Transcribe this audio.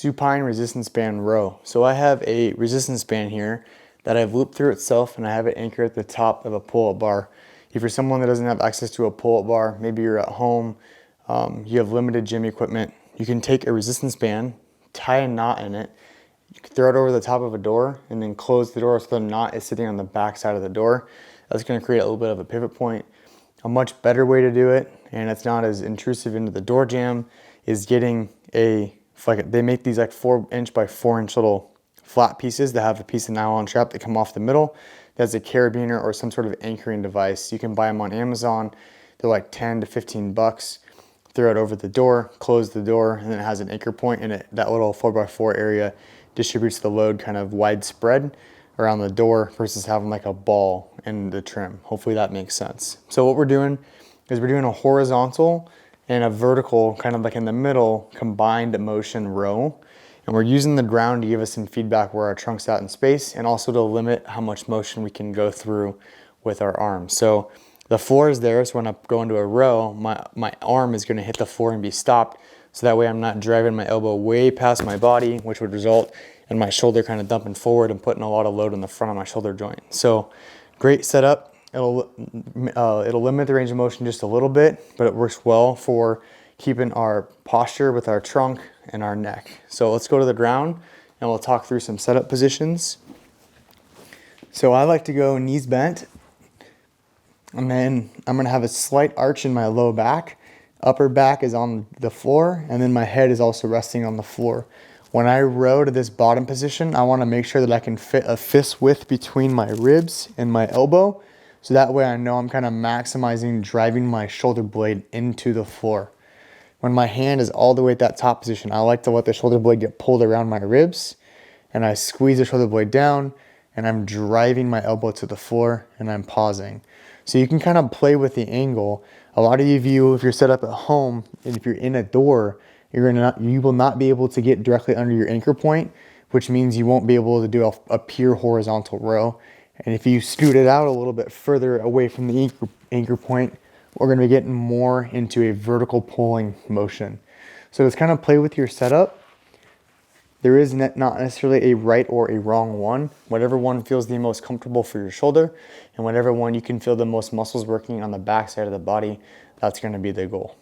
supine resistance band row. So I have a resistance band here that I've looped through itself, and I have it anchored at the top of a pull-up bar. If you're someone that doesn't have access to a pull-up bar, maybe you're at home, you have limited gym equipment, you can take a resistance band, tie a knot in it, you can throw it over the top of a door, and then close the door so the knot is sitting on the back side of the door. That's going to create a little bit of a pivot point. A much better way to do it, and it's not as intrusive into the door jamb, is getting they make these like 4" by 4" little flat pieces that have a piece of nylon strap that come off the middle. That's a carabiner or some sort of anchoring device. You can buy them on Amazon. They're like 10 to 15 bucks. Throw it over the door, close the door, and then it has an anchor point in it. That little 4x4 area distributes the load kind of widespread around the door versus having like a ball in the trim. Hopefully that makes sense. So what we're doing is we're doing a horizontal and a vertical, kind of like in the middle, combined motion row. And we're using the ground to give us some feedback where our trunk's at in space, and also to limit how much motion we can go through with our arms. So the floor is there, so when I go into a row, my arm is gonna hit the floor and be stopped. So that way I'm not driving my elbow way past my body, which would result in my shoulder kind of dumping forward and putting a lot of load on the front of my shoulder joint. So great setup. It'll limit the range of motion just a little bit, but it works well for keeping our posture with our trunk and our neck. So let's go to the ground and we'll talk through some setup positions. So I like to go knees bent, and then I'm gonna have a slight arch in my low back. Upper back is on the floor, and then my head is also resting on the floor. When I row to this bottom position, I wanna make sure that I can fit a fist width between my ribs and my elbow. So that way I know I'm kind of maximizing driving my shoulder blade into the floor. When my hand is all the way at that top position, I like to let the shoulder blade get pulled around my ribs, and I squeeze the shoulder blade down, and I'm driving my elbow to the floor, and I'm pausing. So you can kind of play with the angle. A lot of you, if you're set up at home, and if you're in a door, you will not be able to get directly under your anchor point, which means you won't be able to do a pure horizontal row. And if you scoot it out a little bit further away from the anchor point, we're going to be getting more into a vertical pulling motion. So just kind of play with your setup. There is not necessarily a right or a wrong one. Whatever one feels the most comfortable for your shoulder, and whatever one you can feel the most muscles working on the back side of the body, that's going to be the goal.